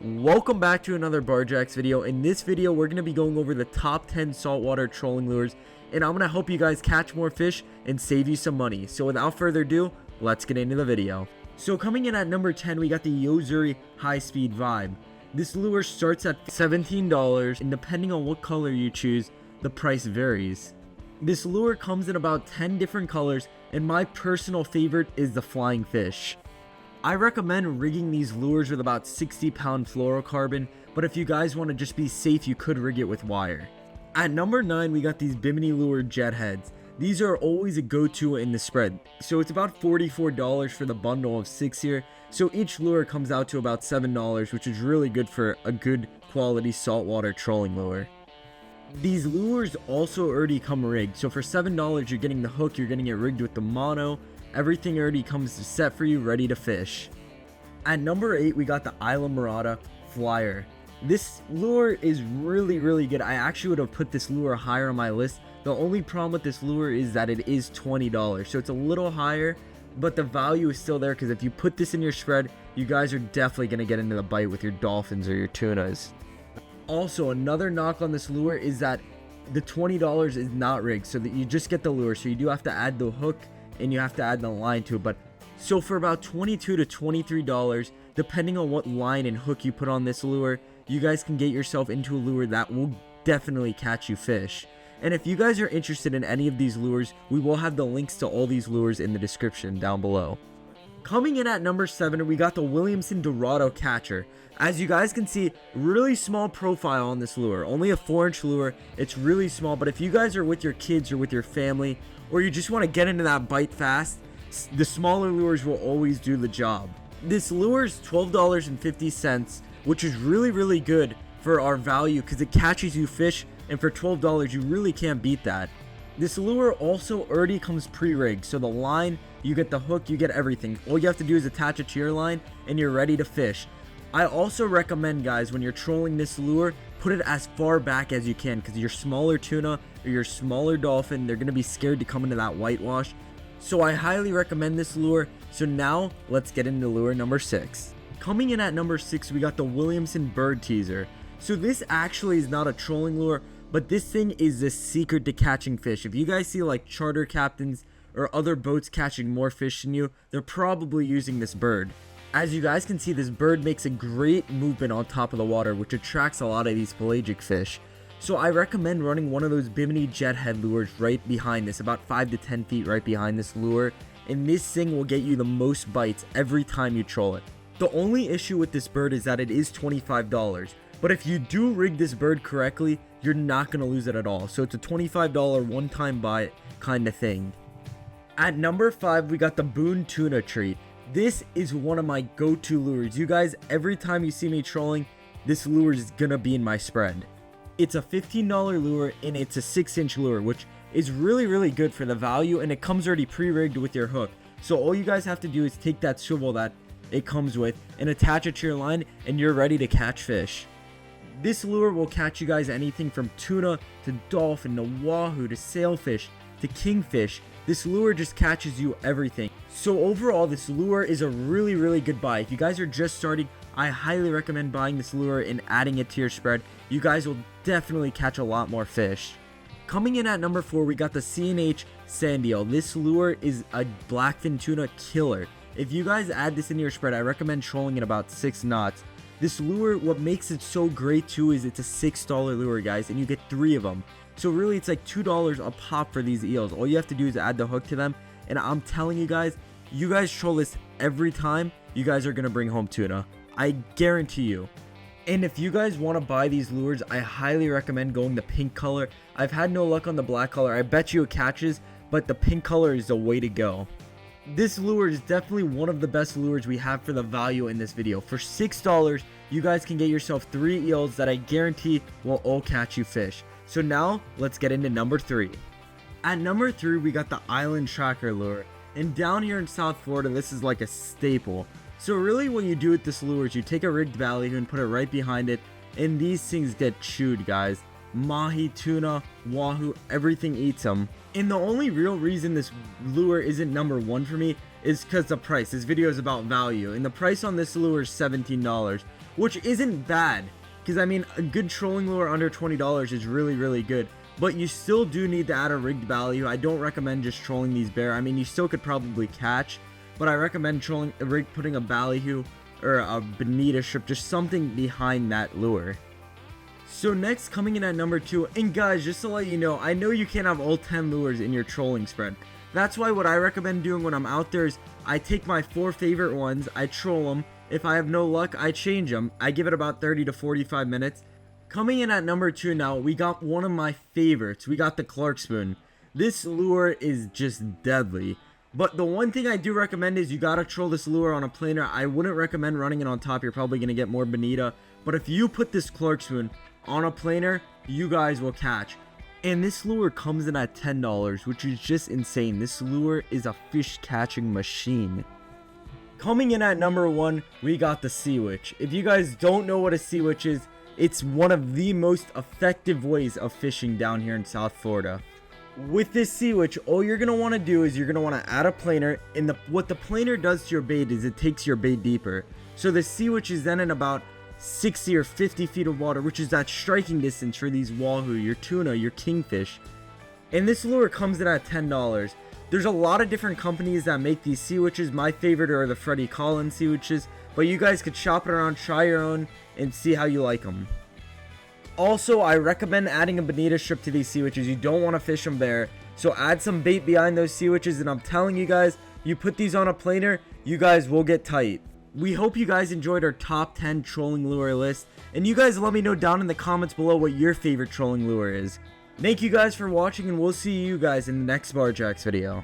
Welcome back to another Barjacks video. In this video, we're going to be going over the top 10 saltwater trolling lures, and I'm going to help you guys catch more fish and save you some money. So without further ado, let's get into the video. So coming in at number 10, we got the Yozuri High Speed Vibe. This lure starts at $17, and depending on what color you choose, the price varies. This lure comes in about 10 different colors, and my personal favorite is the flying fish. I recommend rigging these lures with about 60-pound fluorocarbon, but if you guys want to just be safe, you could rig it with wire. At number 9, we got these Bimini Lure jet heads. These are always a go-to in the spread. So it's about $44 for the bundle of 6 here. So each lure comes out to about $7, which is really good for a good quality saltwater trolling lure. These lures also already come rigged. So for $7, you're getting the hook, you're getting it rigged with the mono. Everything already comes set for you, ready to fish. At number 8, we got the Isla Morada Flyer. This lure is really good. I actually would have put this lure higher on my list. The only problem with this lure is that it is $20, so it's a little higher, but the value is still there because if you put this in your spread, you guys are definitely going to get into the bite with your dolphins or your tunas. Also, another knock on this lure is that the $20 is not rigged, so that you just get the lure, so you do have to add the hook and you have to add the line to it. But so for about $22 to $23, depending on what line and hook you put on this lure, you guys can get yourself into a lure that will definitely catch you fish. And if you guys are interested in any of these lures, we will have the links to all these lures in the description down below. Coming in at number 7, we got the Williamson Dorado Catcher. As you guys can see, really small profile on this lure, only a 4-inch lure. It's really small, but if you guys are with your kids or with your family, or you just want to get into that bite fast, the smaller lures will always do the job. This lure is $12.50, which is really good for our value because it catches you fish, and for $12 you really can't beat that. This lure also already comes pre-rigged, so the line, you get the hook, you get everything. All you have to do is attach it to your line and you're ready to fish. I also recommend, guys, when you're trolling this lure, put it as far back as you can because your smaller tuna or your smaller dolphin, they're going to be scared to come into that whitewash. So I highly recommend this lure. So now let's get into lure number 6. Coming in at number 6, we got the Williamson Bird Teaser. So this actually is not a trolling lure, but this thing is the secret to catching fish. If you guys see like charter captains or other boats catching more fish than you, they're probably using this bird. As you guys can see, this bird makes a great movement on top of the water, which attracts a lot of these pelagic fish. So I recommend running one of those Bimini jet head lures right behind this, about 5 to 10 feet right behind this lure, and this thing will get you the most bites every time you troll it. The only issue with this bird is that it is $25, but if you do rig this bird correctly, you're not going to lose it at all. So it's a $25 one-time buy kind of thing. At number 5, we got the Boone Tuna Treat. This is one of my go-to lures. You guys, every time you see me trolling, this lure is gonna be in my spread. It's a $15 lure and it's a 6-inch lure, which is really good for the value, and it comes already pre-rigged with your hook. So all you guys have to do is take that swivel that it comes with and attach it to your line, and you're ready to catch fish. This lure will catch you guys anything from tuna to dolphin to wahoo to sailfish to kingfish. This lure just catches you everything. So overall, this lure is a really good buy. If you guys are just starting, I highly recommend buying this lure and adding it to your spread. You guys will definitely catch a lot more fish. Coming in at number 4, we got the C&H Sand Eel. This lure is a blackfin tuna killer. If you guys add this into your spread, I recommend trolling at about 6 knots. This lure, what makes it so great too is it's a $6 lure, guys, and you get 3 of them. So really, it's like $2 a pop for these eels. All you have to do is add the hook to them, and I'm telling you guys troll this every time, you guys are going to bring home tuna. I guarantee you. And if you guys want to buy these lures, I highly recommend going the pink color. I've had no luck on the black color. I bet you it catches, but the pink color is the way to go. This lure is definitely one of the best lures we have for the value in this video. For $6, you guys can get yourself 3 eels that I guarantee will all catch you fish. So now, let's get into number 3. At number 3, we got the Island Tracker Lure. And down here in South Florida, this is like a staple. So really what you do with this lure is you take a rigged ballyhoo and put it right behind it, and these things get chewed, guys. Mahi, tuna, wahoo, everything eats them. And the only real reason this lure isn't number 1 for me is because the price. This video is about value, and the price on this lure is $17. which isn't bad. Because, I mean, a good trolling lure under $20 is really, really good. But you still do need to add a rigged value. I don't recommend just trolling these bare. I mean, you still could probably catch, but I recommend trolling a rig, putting a ballyhoo or a bonita strip, just something behind that lure. So next, coming in at number 2, and guys, just to let you know, I know you can't have all 10 lures in your trolling spread. That's why what I recommend doing when I'm out there is I take my 4 favorite ones, I troll them. If I have no luck, I change them. I give it about 30 to 45 minutes. Coming in at number 2 now, we got one of my favorites. We got the Clark spoon. This lure is just deadly. But the one thing I do recommend is you gotta troll this lure on a planer. I wouldn't recommend running it on top. You're probably gonna get more bonita. But if you put this Clark spoon on a planer, you guys will catch. And this lure comes in at $10, which is just insane. This lure is a fish catching machine. Coming in at number 1, we got the Sea Witch. If you guys don't know what a Sea Witch is, it's one of the most effective ways of fishing down here in South Florida. With this Sea Witch, all you're going to want to do is you're going to want to add a planer, and what the planer does to your bait is it takes your bait deeper. So the Sea Witch is then in about 60 or 50 feet of water, which is that striking distance for these wahoo, your tuna, your kingfish. And this lure comes in at $10. There's a lot of different companies that make these Sea Witches. My favorite are the Freddie Collins Sea Witches, but you guys could shop it around, try your own, and see how you like them. Also, I recommend adding a bonita strip to these Sea Witches. You don't want to fish them bare, so add some bait behind those Sea Witches, and I'm telling you guys, you put these on a planer, you guys will get tight. We hope you guys enjoyed our top 10 trolling lure list, and you guys let me know down in the comments below what your favorite trolling lure is. Thank you guys for watching, and we'll see you guys in the next Barjacks video.